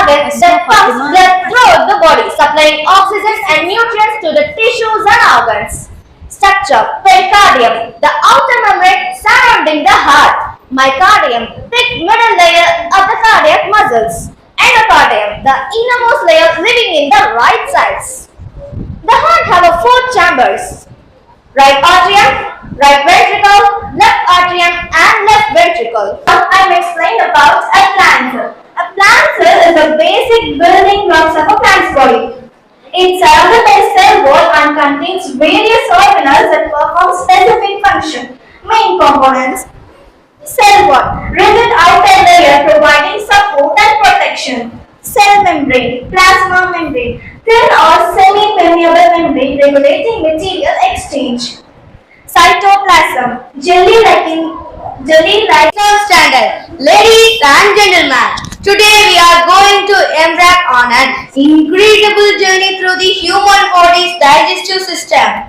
organ that pumps blood throughout the body, supplying oxygen and nutrients to the tissues and organs. Structure: pericardium, the outer membrane surrounding the heart. Myocardium, thick middle layer of the cardiac muscles. Endocardium, the innermost layer living in the right sides. The heart have four chambers: right atrium, right ventricle, left atrium, and left ventricle. Now I am explaining about a plant cell. A plant cell is the basic building blocks of a plant's body. It is surrounded by a cell wall and contains various organelles that perform specific function. Main components: cell wall, rigid outer layer providing support and protection. Cell membrane, plasma membrane, thin or semi-permeable membrane regulating material exchange. Cytoplasm, jelly-like standard. Ladies and gentlemen, today we are going to embark on an incredible journey through the human body's digestive system.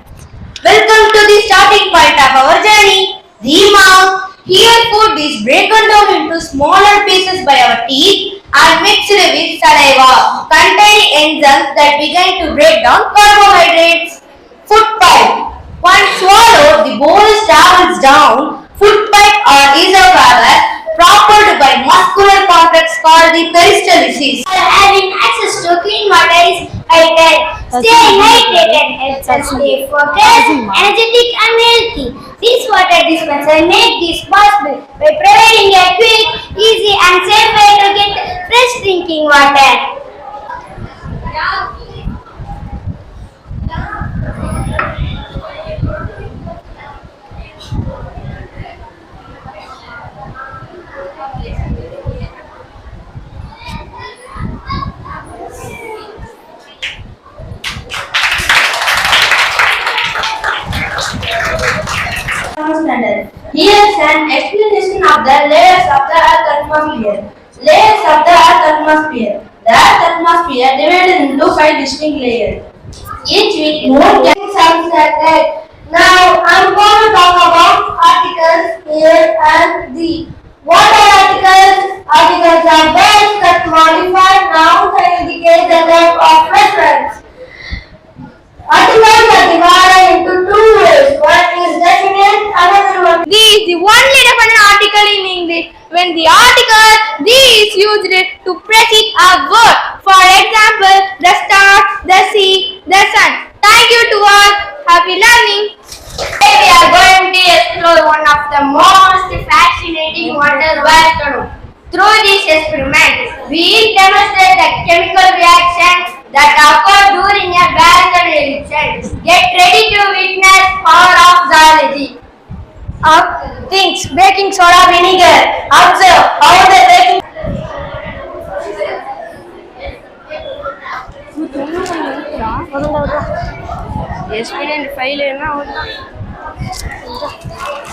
Welcome to the starting point of our journey, the mouth. Here food is broken down into smaller pieces by our teeth and mixed with saliva, containing enzymes that begin to break down carbohydrates. Food pipe. Once swallowed, the bolus travels down. Food pipe or esophagus, propelled by muscular complex called the peristalsis. Having access to clean water is vital. Staying hydrated helps us stay focused, energetic and healthy. This water dispenser makes this possible by providing a quick, easy and safe way to get fresh drinking water. Here's an explanation of the layers of the Earth atmosphere. Layers of the Earth atmosphere. The Earth atmosphere divided into 5 distinct layers, each with more gases than. Now I'm going to talk about articles here and the. What are articles? Articles are verbs that modify nouns and indicate the type of reference. Articles are divided into 2 ways. One is definite, another one. The is the only definite article in English when the article the is used to precede a word. For example, the star, the sea, the sun. Thank you to all. Happy learning. Today we are going to explore one of the most fascinating wonder world to know. Through this experiment, we will demonstrate the chemical reaction that occur during a biological reaction. Get ready to witness power of zoology. Things: baking soda, vinegar. Observe how the baking. Expedient file என்ன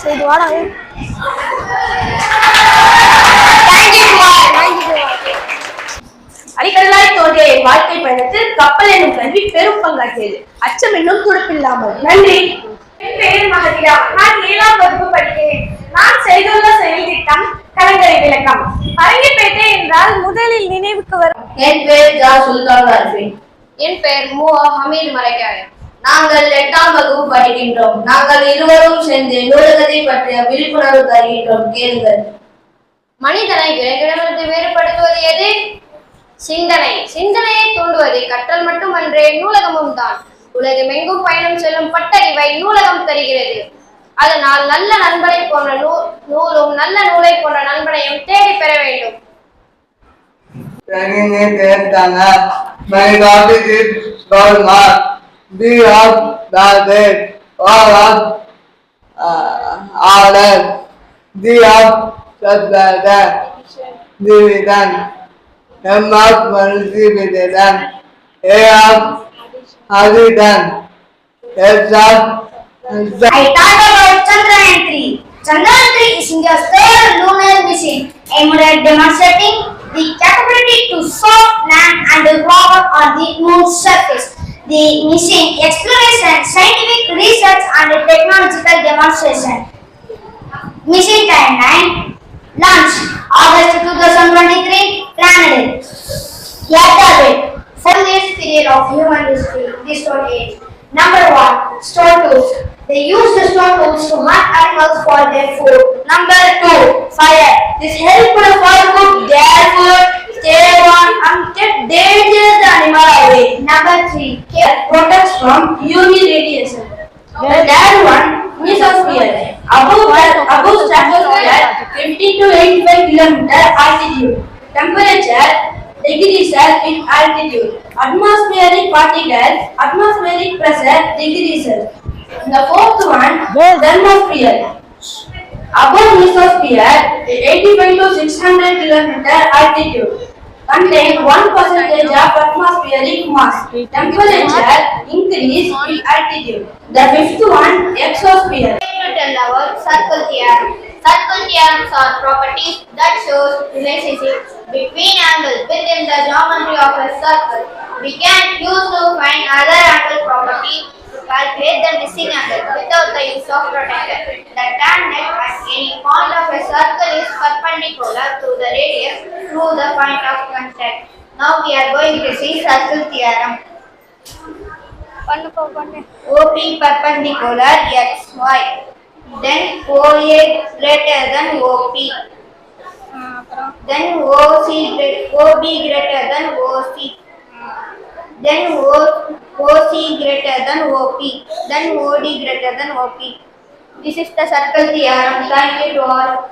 சரி வாடா அடிக்கடலாய் தோன்றிய வாழ்க்கை பயணத்தில் கப்பல் என்னும் கல்வி பெரும் பங்காற்றியது. அச்சம் என்னும் துடுப்பில்லாமல். நன்றி. என் பெயர் மகதியா. நான் 7ஆம் வகுப்பு படிக்கிறேன். நான் செய்துள்ள செயல் திட்டம் கலங்கரை விளக்கம். அரங்கிப்பேட்டை என்றால் முதலில் நினைவுக்கு வரும். என் பெயர் ஜா சுல்தான் அர்ஃபின். என் பெயர் மு ஹமீது மரைக்காயம். நாங்கள் 8ஆம் வகுப்பு படிக்கின்றோம். நாங்கள் இருவரும் சேர்ந்து நூலகத்தை பற்றிய விழிப்புணர்வு தருகின்றோம். கேளுங்கள். மனிதனை விலங்கிடமிருந்து வேறுபடுத்துவது எது? சிந்தனை. சிந்தனையை தூண்டுவது கற்றல் மட்டுமன்றே நூலகமும் தான். உலகமெங்கும் பயணம் செல்லும் பட்டறிவை நூலகம் தருகிறது. அதனால் நல்ல நண்பனை போன்ற நூலும் நல்ல நூலை போன்ற நண்பனையும் தேடி பெற வேண்டும். My topic is called Mark. We have gathered all of order. We have subdivided, division, M of multiplication, A of addition, S of. I talk about Chandrayaan 3. Chandrayaan 3 is India's third lunar mission aimed at demonstrating the capability to soft land and rover on the moon's surface. The mission exploration, scientific research and technological demonstration. Mission timeline: launch August 2023, planned They use the stone tools to hunt animals for their food. Number 2, fire. This helps the fire cook their food, stay warm, and get dangerous animal away. Number 3, It protects from UV radiation. The third one, mesosphere. Above stratosphere, 50 to 85 kilometer altitude. Temperature decreases with altitude. Atmospheric particles, atmospheric pressure decreases. The fourth one, thermosphere. Above mesosphere, 85 to 600 kilometer altitude. Contain 1% of atmospheric mass. Temperature increase with altitude. The fifth one, exosphere. To tell about circle theorem. Circle theorems are properties that shows relationship between angles within the geometry of a circle. We can use to find other angle property to calculate the missing angle without the use of protractor. The tan net at any point of a circle is perpendicular to the radius through the point of contact. Now we are going to see circle theorem. OP perpendicular XY. Then OA greater than OP. Then OB greater than OC. Then OC greater than OP. Then OD greater than OP. This is the circle theorem. Thank you to all.